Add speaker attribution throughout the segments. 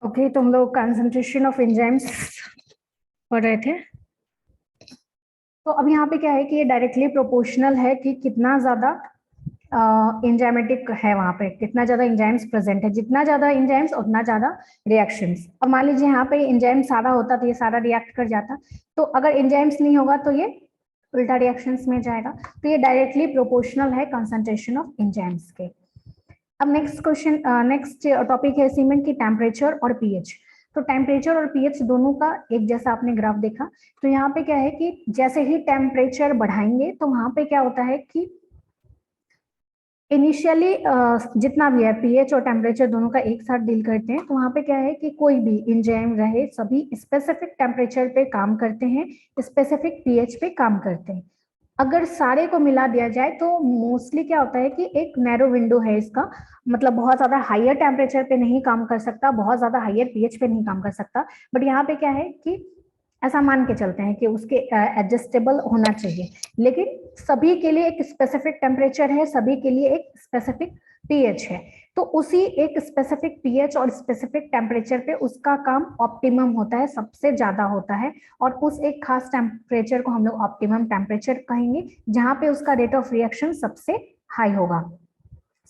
Speaker 1: Okay, तो हम लोग कंसंट्रेशन ऑफ एंजाइम्स पढ़ रहे थे। तो अब यहाँ पे क्या है कि ये डायरेक्टली प्रोपोर्शनल है कि कितना ज्यादा एंजाइमेटिक है, वहां पे कितना ज्यादा एंजाइम्स प्रेजेंट है। जितना ज्यादा एंजाइम्स उतना ज्यादा रिएक्शंस। अब मान लीजिए यहाँ पे एंजाइम सारा होता तो ये सारा रिएक्ट कर जाता, तो अगर एंजाइम्स नहीं होगा तो ये उल्टा रिएक्शंस में जाएगा। तो ये डायरेक्टली प्रोपोर्शनल है कंसंट्रेशन ऑफ एंजाइम्स के। अब नेक्स्ट क्वेश्चन, नेक्स्ट टॉपिक है सीमेंट की टेम्परेचर और पीएच। तो टेम्परेचर और पीएच दोनों का एक जैसा आपने ग्राफ देखा। तो यहाँ पे क्या है कि जैसे ही टेम्परेचर बढ़ाएंगे तो वहां पे क्या होता है कि इनिशियली जितना भी है पीएच और टेम्परेचर दोनों का एक साथ डील करते हैं। तो वहां पे क्या है कि कोई भी एंजाइम रहे सभी स्पेसिफिक टेम्परेचर पे काम करते हैं, स्पेसिफिक पीएच पे काम करते हैं। अगर सारे को मिला दिया जाए तो मोस्टली क्या होता है कि एक नैरो विंडो है इसका, मतलब बहुत ज्यादा हायर टेम्परेचर पे नहीं काम कर सकता, बहुत ज्यादा हायर पीएच पे नहीं काम कर सकता। बट यहाँ पे क्या है कि ऐसा मान के चलते हैं कि उसके एडजस्टेबल होना चाहिए। लेकिन सभी के लिए एक स्पेसिफिक टेम्परेचर है, सभी के लिए एक स्पेसिफिक पीएच है। तो उसी एक स्पेसिफिक पीएच और स्पेसिफिक टेम्परेचर पे उसका काम ऑप्टिमम होता है, सबसे ज्यादा होता है। और उस एक खास टेम्परेचर को हम लोग ऑप्टिमम टेम्परेचर कहेंगे, जहां पे उसका रेट ऑफ रिएक्शन सबसे हाई होगा।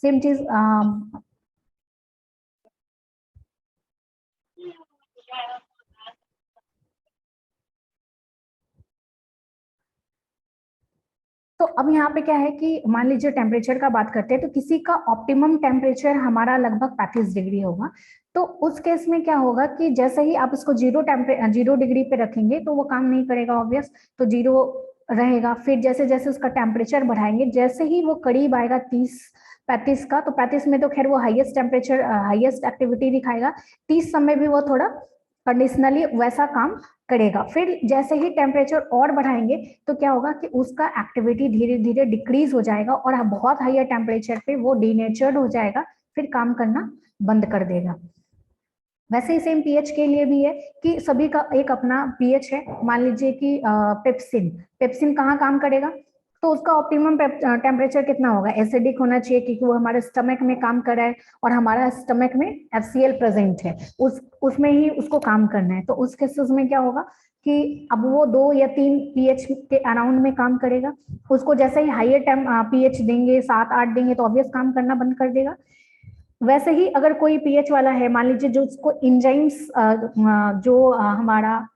Speaker 1: सेम चीज तो अब यहाँ पे क्या है कि मान लीजिए टेम्परेचर का बात करते हैं तो किसी का ऑप्टिमम टेम्परेचर हमारा लगभग 35 डिग्री होगा। तो उस केस में क्या होगा कि जैसे ही आप इसको जीरो डिग्री पे रखेंगे तो वो काम नहीं करेगा, ऑब्वियस। तो जीरो रहेगा। फिर जैसे जैसे उसका टेम्परेचर बढ़ाएंगे, जैसे ही वो करीब आएगा 30-35 का, तो 35 में तो खैर वो हाईएस्ट टेम्परेचर हाईएस्ट एक्टिविटी दिखाएगा। 30 समय भी वो थोड़ा कंडीशनली वैसा काम करेगा। फिर जैसे ही टेम्परेचर और बढ़ाएंगे तो क्या होगा कि उसका एक्टिविटी धीरे धीरे डिक्रीज हो जाएगा और बहुत हायर टेम्परेचर पे वो डीनेचर्ड हो जाएगा, फिर काम करना बंद कर देगा। वैसे ही सेम पीएच के लिए भी है कि सभी का एक अपना पीएच है। मान लीजिए कि पेप्सिन पेप्सिन कहाँ काम करेगा, तो उसका ऑप्टिमम टेम्परेचर कितना होगा, एसिडिक होना चाहिए क्योंकि वो हमारे स्टमक में काम कर रहा है और हमारा स्टमक में एफसीएल प्रेजेंट है, उसमें ही उसको काम करना है। तो उस केसेस में क्या होगा कि अब वो 2 या 3 पीएच के अराउंड में काम करेगा। उसको जैसे ही हाइयर पीएच देंगे, 7-8 देंगे, तो ऑब्वियस काम करना बंद कर देगा। वैसे ही अगर कोई पीएच वाला है, मान लीजिए जो उसको इंजाइम्स जो हमारा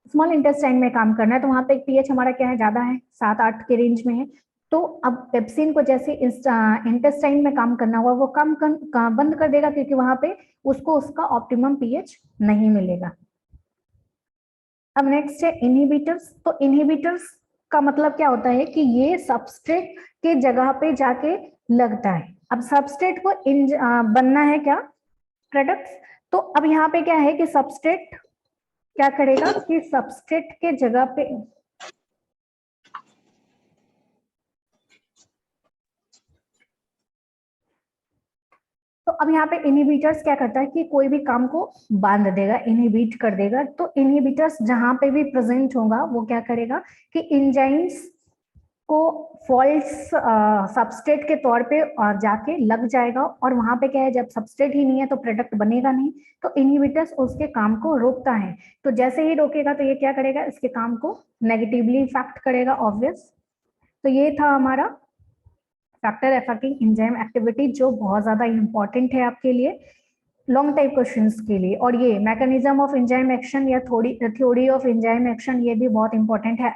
Speaker 1: स्मॉल इंटेस्टाइन में काम करना है, तो वहां पे पीएच हमारा क्या है, ज्यादा है, 7-8 के रेंज में है। तो अब पेप्सिन को जैसे इंटेस्टाइन में काम करना हुआ, वो बंद कर देगा क्योंकि वहां पे उसको उसका ऑप्टिमम पीएच नहीं मिलेगा। अब नेक्स्ट है इनहिबिटर्स। तो इनहिबिटर्स का मतलब क्या होता है कि ये सबस्ट्रेट के जगह पे जाके लगता है। अब सबस्ट्रेट को बनना है क्या, प्रोडक्ट्स। तो अब यहाँ पे क्या है कि सबस्ट्रेट क्या करेगा कि सबस्ट्रेट के जगह पे तो अब यहाँ पे इनहिबिटर्स क्या करता है कि कोई भी काम को बांध देगा, इनहिबिट कर देगा। तो इनहिबिटर्स जहां पे भी प्रेजेंट होगा वो क्या करेगा कि इंजाइम्स को फॉल्स सबस्ट्रेट के तौर पे जाके लग जाएगा। और वहां पे क्या है, जब सबस्ट्रेट ही नहीं है तो प्रोडक्ट बनेगा नहीं। तो इनहिबिटर्स उसके काम को रोकता है। तो जैसे ही रोकेगा तो ये क्या करेगा, इसके काम को नेगेटिवली इफेक्ट करेगा, ऑब्वियस। तो ये था हमारा फैक्टर अफेक्टिंग एंजाइम एक्टिविटी, जो बहुत ज्यादा इंपॉर्टेंट है आपके लिए लॉन्ग टाइप क्वेश्चंस के लिए। और ये मैकेनिज्म ऑफ एंजाइम एक्शन या थ्योरी ऑफ एंजाइम एक्शन, ये भी बहुत इंपॉर्टेंट है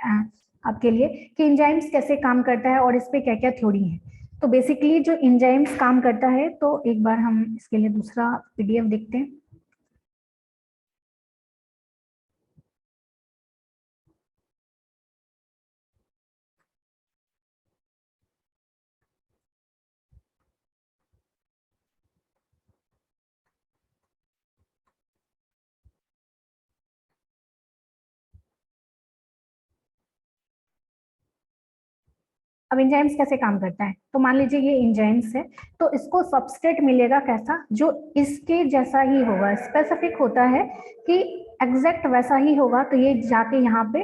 Speaker 1: आपके लिए कि एंजाइम्स कैसे काम करता है और इस पे क्या क्या थ्योरी है। तो बेसिकली जो एंजाइम्स काम करता है, तो एक बार हम इसके लिए दूसरा पीडीएफ देखते हैं। अब एंजाइम्स कैसे काम करता है, तो मान लीजिए ये एंजाइम्स है, तो इसको सबस्ट्रेट मिलेगा कैसा, जो इसके जैसा ही होगा, स्पेसिफिक होता है कि एग्जैक्ट वैसा ही होगा। तो ये जाके यहाँ पे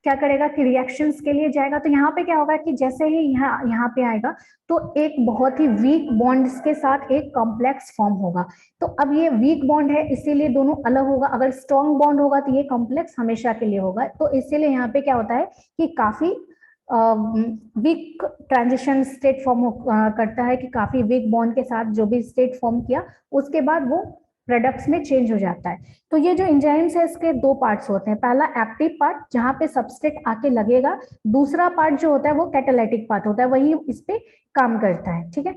Speaker 1: क्या करेगा कि रिएक्शंस के लिए जाएगा। तो यहाँ पे क्या होगा कि जैसे ही यहाँ पे आएगा तो एक बहुत ही वीक बॉन्ड्स के साथ एक कॉम्प्लेक्स फॉर्म होगा। तो अब ये वीक बॉन्ड है इसीलिए दोनों अलग होगा, अगर स्ट्रॉन्ग बॉन्ड होगा तो ये कॉम्प्लेक्स हमेशा के लिए होगा। तो इसीलिए यहाँ पे क्या होता है कि काफी वीक ट्रांजिशन स्टेट फॉर्म करता है, कि काफी वीक बॉन्ड के साथ जो भी स्टेट फॉर्म किया उसके बाद वो प्रोडक्ट्स में चेंज हो जाता है। तो ये जो एंजाइम्स है इसके दो पार्ट्स होते हैं, पहला एक्टिव पार्ट जहां पे सबस्ट्रेट आके लगेगा, दूसरा पार्ट जो होता है वो कैटालाइटिक पार्ट होता है, वही इस पे काम करता है। ठीक है,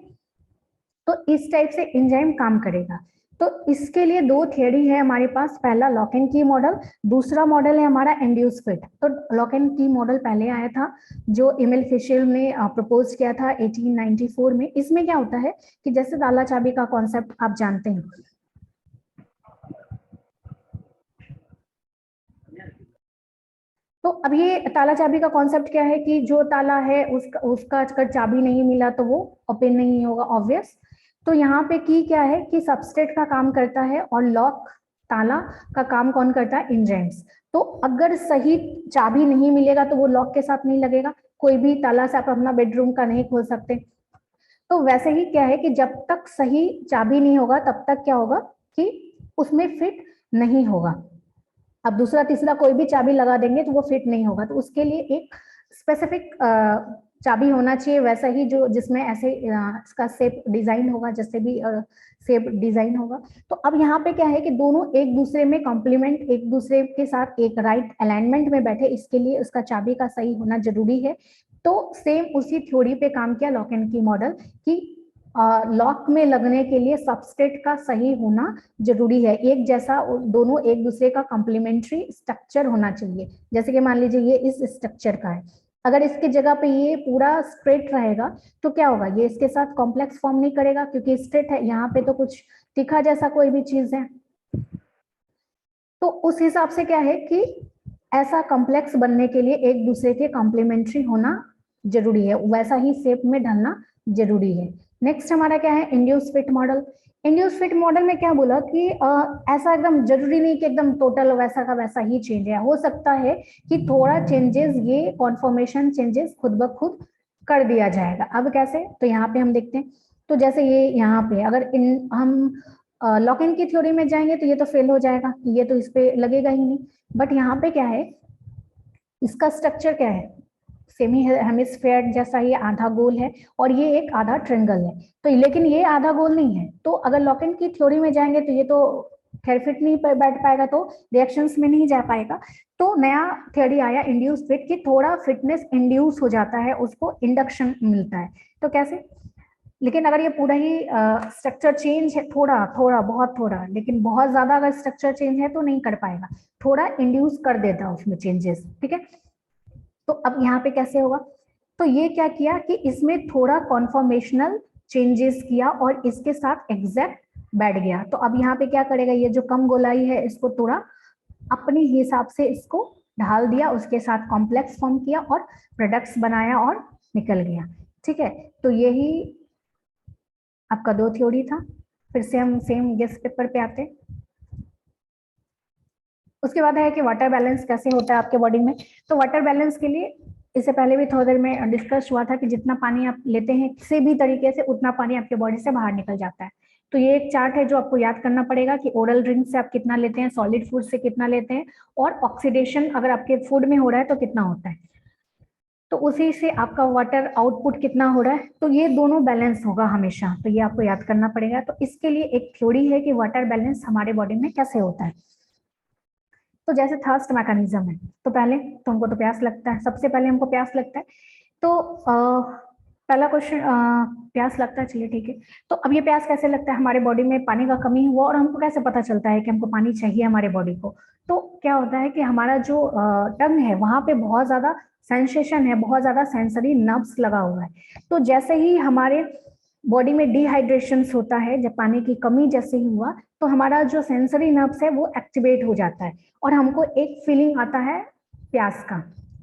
Speaker 1: तो इस टाइप से एंजाइम काम करेगा। तो इसके लिए दो थियरी है हमारे पास, पहला लॉक एंड की मॉडल, दूसरा मॉडल है हमारा इंड्यूस फिट। तो लॉक एंड की मॉडल पहले आया था जो एमिल फिशर ने प्रपोज किया था 1894 में। इसमें क्या होता है कि जैसे ताला चाबी का कॉन्सेप्ट आप जानते हैं, तो अब ये ताला चाबी का कॉन्सेप्ट क्या है कि जो ताला है उसका अगर चाबी नहीं मिला तो वो ओपन नहीं होगा, ऑब्वियस। तो यहाँ पे की क्या है कि सबस्ट्रेट का काम करता है और लॉक ताला का काम कौन करता है, एंजाइम्स। तो अगर सही चाबी नहीं मिलेगा तो वो लॉक के साथ नहीं लगेगा, कोई भी ताला से आप अपना बेडरूम का नहीं खोल सकते। तो वैसे ही क्या है कि जब तक सही चाबी नहीं होगा तब तक क्या होगा कि उसमें फिट नहीं होगा। अब दूसरा तीसरा कोई भी चाबी लगा देंगे तो वो फिट नहीं होगा, तो उसके लिए एक स्पेसिफिक चाबी होना चाहिए, वैसा ही जो जिसमें ऐसे इसका शेप डिजाइन होगा, जैसे भी शेप डिजाइन होगा। तो अब यहाँ पे क्या है कि दोनों एक दूसरे में कॉम्प्लीमेंट, एक दूसरे के साथ एक राइट अलाइनमेंट में बैठे, इसके लिए उसका चाबी का सही होना जरूरी है। तो सेम उसी थ्योरी पे काम किया लॉक एंड की मॉडल कि लॉक में लगने के लिए सबस्ट्रेट का सही होना जरूरी है, एक जैसा दोनों एक दूसरे का कॉम्प्लीमेंट्री स्ट्रक्चर होना चाहिए। जैसे कि मान लीजिए ये इस स्ट्रक्चर का है, अगर इसके जगह पे ये पूरा स्ट्रेट रहेगा तो क्या होगा, ये इसके साथ कॉम्प्लेक्स फॉर्म नहीं करेगा क्योंकि स्ट्रेट है, यहाँ पे तो कुछ तीखा जैसा कोई भी चीज है। तो उस हिसाब से क्या है कि ऐसा कॉम्प्लेक्स बनने के लिए एक दूसरे के कॉम्प्लीमेंट्री होना जरूरी है, वैसा ही शेप में ढलना जरूरी है। नेक्स्ट हमारा क्या है, induce fit model. Induce fit model में क्या बोला कि ऐसा एकदम जरूरी नहीं कि एकदम टोटल वैसा का वैसा ही चेंज है, हो सकता है कि थोड़ा चेंजेस, ये कॉन्फॉर्मेशन चेंजेस खुद ब खुद कर दिया जाएगा। अब कैसे, तो यहाँ पे हम देखते हैं। तो जैसे ये यहाँ पे अगर हम लॉक इन की थ्योरी में जाएंगे तो ये तो फेल हो जाएगा, ये तो इस पे लगेगा ही नहीं। बट यहाँ पे क्या है, इसका स्ट्रक्चर क्या है, सेमी हेमिस्फेयर जैसा, ये आधा गोल है और ये एक आधा ट्रेंगल है। तो लेकिन ये आधा गोल नहीं है, तो अगर लॉक इन की थ्योरी में जाएंगे तो ये तो खैर फिट नहीं बैठ पाएगा, तो रिएक्शंस में नहीं जा पाएगा। तो नया थ्योरी आया इंड्यूस फिट की, थोड़ा फिटनेस इंड्यूस हो जाता है, उसको इंडक्शन मिलता है। तो कैसे, लेकिन अगर ये पूरा ही स्ट्रक्चर चेंज है, थोड़ा थोड़ा बहुत थोड़ा, लेकिन बहुत ज्यादा अगर स्ट्रक्चर चेंज है तो नहीं कर पाएगा, थोड़ा इंड्यूस कर देता है उसमें चेंजेस। ठीक है, तो अब यहाँ पे कैसे होगा, तो ये क्या किया कि इसमें थोड़ा कॉन्फॉर्मेशनल चेंजेस किया और इसके साथ एग्जैक्ट बैठ गया। तो अब यहाँ पे क्या करेगा, ये जो कम गोलाई है इसको थोड़ा अपने हिसाब से इसको ढाल दिया, उसके साथ कॉम्प्लेक्स फॉर्म किया और प्रोडक्ट्स बनाया और निकल गया। ठीक है, तो यही आपका दो थ्योरी था। फिर से हम सेम गेस्ट पेपर पे आते हैं। उसके बाद है कि वाटर बैलेंस कैसे होता है आपके बॉडी में। तो वाटर बैलेंस के लिए इससे पहले भी थोड़ी देर में डिस्कस हुआ था कि जितना पानी आप लेते हैं किसी भी तरीके से उतना पानी आपके बॉडी से बाहर निकल जाता है। तो ये एक चार्ट है जो आपको याद करना पड़ेगा कि ओरल ड्रिंक से आप कितना लेते हैं, सॉलिड फूड से कितना लेते हैं, और ऑक्सीडेशन अगर आपके फूड में हो रहा है तो कितना होता है, तो उसी से आपका वाटर आउटपुट कितना हो रहा है। तो ये दोनों बैलेंस होगा हमेशा, तो ये आपको याद करना पड़ेगा। तो इसके लिए एक थ्योरी है कि वाटर बैलेंस हमारे बॉडी में कैसे होता है। तो जैसे थर्स्ट मैकेनिज्म है, तो पहले तो हमको तो प्यास लगता है, सबसे पहले हमको प्यास लगता है। तो पहला क्वेश्चन, प्यास लगता है, चलिए ठीक है। तो अब ये प्यास कैसे लगता है, हमारे बॉडी में पानी का कमी हुआ और हमको कैसे पता चलता है कि हमको पानी चाहिए हमारे बॉडी को। तो क्या होता है कि हमारा जो टंग है वहां पे बहुत ज्यादा सेंसेशन है, बहुत ज्यादा सेंसरी नर्व्स लगा हुआ है। तो जैसे ही हमारे बॉडी में डिहाइड्रेशन होता है, जब पानी की कमी जैसे ही हुआ, तो हमारा जो सेंसरी नर्व्स है वो एक्टिवेट हो जाता है और हमको एक फीलिंग आता है प्यास का,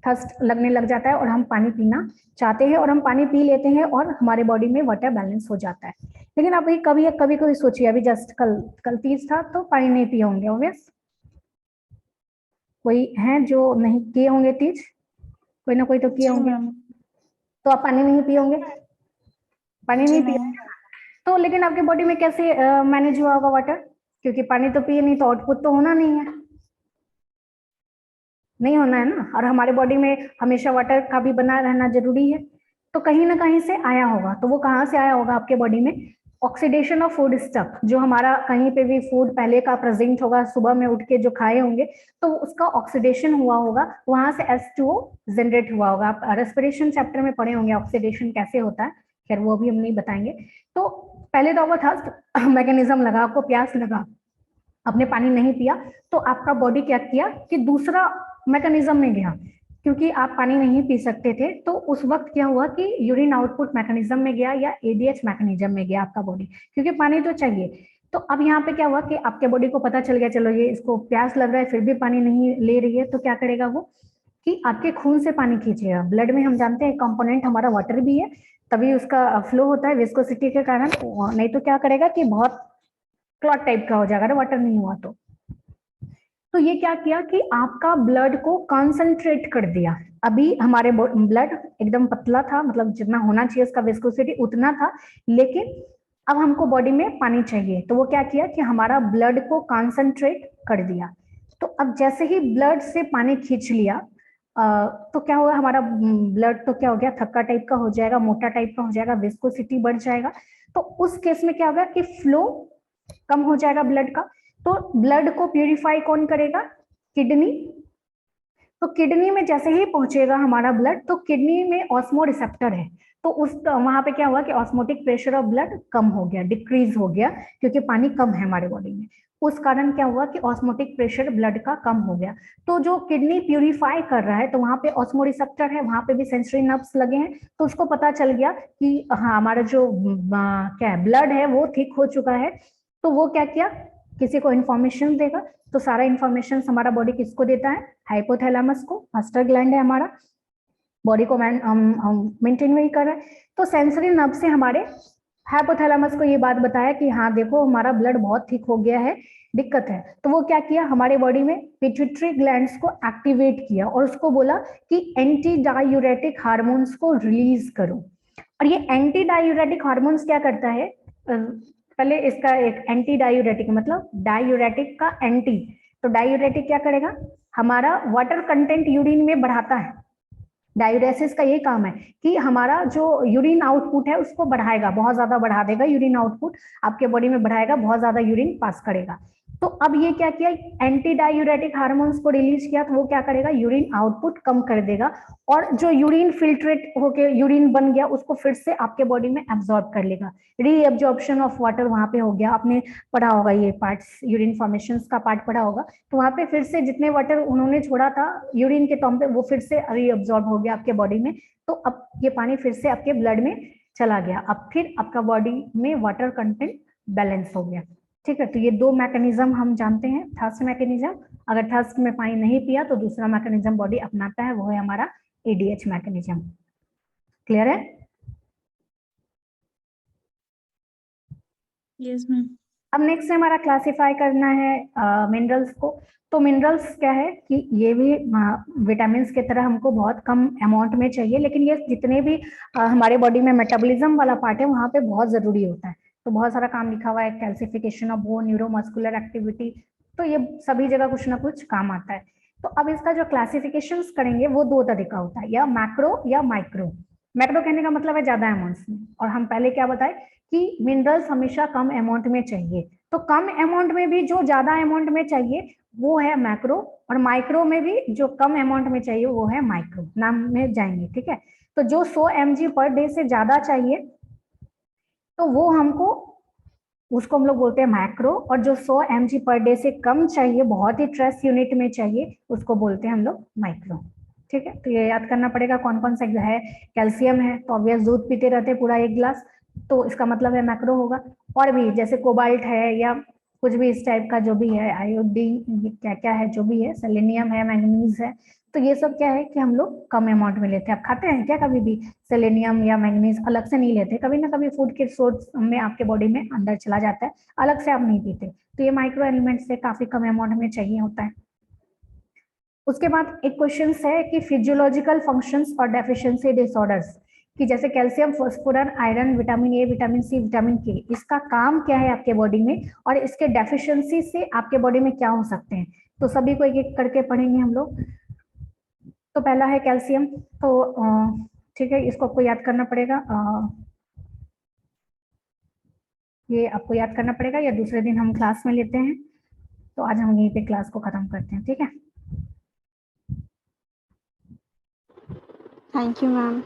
Speaker 1: थर्स्ट लगने लग जाता है और हम पानी पीना चाहते हैं और हम पानी पी लेते हैं और हमारे बॉडी में वाटर बैलेंस हो जाता है। लेकिन अभी कभी कभी कभी सोचिए, अभी जस्ट कल कल तीज था तो पानी नहीं पिए होंगे, ऑब्वियस कोई है जो नहीं किए होंगे तीज, कोई ना कोई तो किए
Speaker 2: जी
Speaker 1: होंगे।
Speaker 2: मैम।
Speaker 1: तो आप पानी नहीं पिए होंगे, पानी
Speaker 2: जी
Speaker 1: नहीं
Speaker 2: मैम।
Speaker 1: पिए तो लेकिन आपके बॉडी में कैसे मैनेज हुआ होगा वाटर, क्योंकि पानी तो पिए नहीं तो आउटपुट तो होना नहीं है, नहीं होना है ना, और हमारे बॉडी में हमेशा वाटर का भी बना रहना जरूरी है। तो कहीं ना कहीं से आया होगा, तो वो कहाँ से आया होगा आपके बॉडी में, ऑक्सीडेशन ऑफ फूड स्टफ, जो हमारा कहीं पे भी फूड पहले का प्रेजेंट होगा, सुबह में उठ के जो खाए होंगे तो उसका ऑक्सीडेशन हुआ होगा, वहां से H2O जनरेट हुआ होगा। आप रेस्पिरेशन चैप्टर में पढ़े होंगे ऑक्सीडेशन कैसे होता है, खैर वो अभी हम नहीं बताएंगे। तो पहले तो आपको थर्स्ट मैकेनिज्म लगा, आपको प्यास लगा, आपने पानी नहीं पिया, तो आपका बॉडी क्या किया कि दूसरा मैकेनिज्म में गया, क्योंकि आप पानी नहीं पी सकते थे, तो उस वक्त क्या हुआ कि यूरिन आउटपुट मैकेनिज्म में गया या एडीएच मैकेनिज्म में गया आपका बॉडी, क्योंकि पानी तो चाहिए। तो अब यहाँ पे क्या हुआ कि आपके बॉडी को पता चल गया, चलो ये इसको प्यास लग रहा है फिर भी पानी नहीं ले रही है, तो क्या करेगा वो कि आपके खून से पानी खींचेगा। ब्लड में हम जानते हैं कंपोनेंट हमारा वाटर भी है, तभी उसका फ्लो होता है विस्कोसिटी के कारण, नहीं तो क्या करेगा कि बहुत क्लॉट टाइप का हो जाएगा, वाटर नहीं हुआ तो ये क्या किया कि आपका ब्लड को कॉन्सेंट्रेट कर दिया। अभी हमारे ब्लड एकदम पतला था, मतलब जितना होना चाहिए उसका विस्कोसिटी उतना था, लेकिन अब हमको बॉडी में पानी चाहिए, तो वो क्या किया कि हमारा ब्लड को कॉन्सेंट्रेट कर दिया। तो अब जैसे ही ब्लड से पानी खींच लिया, तो क्या होगा, हमारा ब्लड तो क्या हो गया, थक्का टाइप का हो जाएगा, मोटा टाइप का हो जाएगा, विस्कोसिटी बढ़ जाएगा। तो उस केस में क्या होगा कि फ्लो कम हो जाएगा ब्लड का। तो ब्लड को प्यूरिफाई कौन करेगा, किडनी। तो किडनी में जैसे ही पहुंचेगा हमारा ब्लड, तो किडनी में ऑस्मो रिसेप्टर है, तो उस वहां पे क्या हुआ कि ऑस्मोटिक प्रेशर ऑफ ब्लड कम हो गया, डिक्रीज हो गया, क्योंकि पानी कम है हमारे बॉडी में। उस कारण क्या हुआ कि ऑस्मोटिक प्रेशर ब्लड का कम हो गया। तो जो किडनी प्यूरिफाई कर रहा है, तो वहां पे ऑस्मो रिसेप्टर है, वहां पे भी सेंसरी नर्व्स लगे हैं, तो उसको पता चल गया कि हाँ हमारा जो क्या है ब्लड है वो ठीक हो चुका है। तो वो क्या किया, किसी को इन्फॉर्मेशन देगा, तो सारा इन्फॉर्मेशन हमारा बॉडी किसको देता है, हाइपोथैलेमस को, मास्टर ग्लैंड है हमारा, बॉडी को मेंटेन वही कर रहा है। तो सेंसरी नर्व से हमारे हाइपोथैलेमस को ये बात बताया कि हाँ देखो हमारा ब्लड बहुत ठीक हो गया है, दिक्कत है। तो वो क्या किया, हमारे बॉडी में पिट्यूटरी ग्लैंड्स को एक्टिवेट किया और उसको बोला कि एंटी डायूरेटिक हार्मोन्स को रिलीज करो। और ये एंटी डायूरेटिक हार्मोन्स क्या करता है, पहले इसका एक एंटी डायूरेटिक मतलब डायूरेटिक का एंटी, तो डायूरेटिक क्या करेगा, हमारा वाटर कंटेंट यूरिन में बढ़ाता है। डायूरेसिस का ये काम है कि हमारा जो यूरिन आउटपुट है उसको बढ़ाएगा, बहुत ज्यादा बढ़ा देगा यूरिन आउटपुट, आपके बॉडी में बढ़ाएगा, बहुत ज्यादा यूरिन पास करेगा। तो अब ये क्या किया, एंटी डायूरेटिक हार्मोन्स को रिलीज किया, तो वो क्या करेगा, यूरिन आउटपुट कम कर देगा, और जो यूरिन फिल्ट्रेट होके यूरिन बन गया उसको फिर से आपके बॉडी में एब्जॉर्ब कर लेगा, रीअब्जॉर्प्शन ऑफ वाटर वहां पे हो गया। आपने पढ़ा होगा ये पार्ट्स, यूरिन फॉर्मेशन का पार्ट पढ़ा होगा, तो वहां पे फिर से जितने वाटर उन्होंने छोड़ा था यूरिन के टॉम पे वो फिर से रीअब्जॉर्ब हो गया आपके बॉडी में। तो अब ये पानी फिर से आपके ब्लड में चला गया, अब फिर आपका बॉडी में वाटर कंटेंट बैलेंस हो गया। ठीक है, तो ये दो मैकेनिज्म हम जानते हैं, थर्स्ट मैकेनिज्म, अगर थर्स्ट में पानी नहीं पिया तो दूसरा मैकेनिज्म बॉडी अपनाता है, वो है हमारा एडीएच मैकेनिज्म। क्लियर है?
Speaker 2: Yes ma'am.
Speaker 1: अब नेक्स्ट हमारा क्लासिफाई करना है मिनरल्स को। तो मिनरल्स क्या है कि ये भी विटामिन की तरह हमको बहुत कम अमाउंट में चाहिए, लेकिन ये जितने भी हमारे बॉडी में मेटाबॉलिज्म वाला पार्ट है वहां पे बहुत जरूरी होता है। तो बहुत सारा काम लिखा हुआ है, calcification of bone, neuromuscular activity, तो ये सभी जगह कुछ ना कुछ काम आता है। तो अब इसका जो क्लासिफिकेशन करेंगे वो दो तरीका होता है, या मैक्रो या माइक्रो। मैक्रो कहने का मतलब है ज्यादा अमाउंट्स में, और हम पहले क्या बताए कि मिनरल्स हमेशा कम अमाउंट में चाहिए, तो कम अमाउंट में भी जो ज्यादा अमाउंट में चाहिए वो है मैक्रो, और माइक्रो में भी जो कम अमाउंट में चाहिए वो है माइक्रो, नाम में जाएंगे। ठीक है, तो जो 100 mg पर डे से ज्यादा चाहिए तो वो हमको, उसको हम लोग बोलते हैं मैक्रो, और जो 100 mg पर डे से कम चाहिए, बहुत ही ट्रेस यूनिट में चाहिए, उसको बोलते हैं हम लोग माइक्रो। ठीक है, तो ये याद करना पड़ेगा कौन कौन सा है। कैल्शियम है तो ऑब्वियस दूध पीते रहते पूरा 1 गिलास, तो इसका मतलब है मैक्रो होगा। और भी जैसे कोबाल्ट है या कुछ भी इस टाइप का जो भी है, आयोडीन, क्या क्या है जो भी है, सेलेनियम है, मैंगनीज है, तो ये सब क्या है कि हम लोग कम अमाउंट में लेते हैं। आप खाते हैं क्या कभी भी सेलेनियम या मैंगनीज, अलग से नहीं लेते, कभी ना कभी फूड के सोर्स में आपके बॉडी में अंदर चला जाता है, अलग से आप नहीं पीते। तो ये माइक्रो एलिमेंट से काफी कम अमाउंट में चाहिए होता है। उसके बाद एक क्वेश्चन है कि फिजियोलॉजिकल फंक्शंस और डेफिशिएंसी डिसऑर्डर्स, कि जैसे calcium, phosphorus, iron, vitamin A, vitamin C, vitamin K, इसका काम क्या है आपके बॉडी में और इसके डेफिशिएंसी से आपके बॉडी में क्या हो सकते हैं। तो सभी को एक एक करके पढ़ेंगे हम लोग। तो पहला है कैल्शियम। तो ठीक है, इसको आपको याद करना पड़ेगा। ये आपको याद करना पड़ेगा या दूसरे दिन हम क्लास में लेते हैं। तो आज हम यहीं पे क्लास को खत्म करते हैं, ठीक है।
Speaker 2: Thank you ma'am.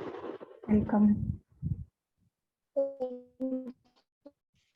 Speaker 1: वेलकम।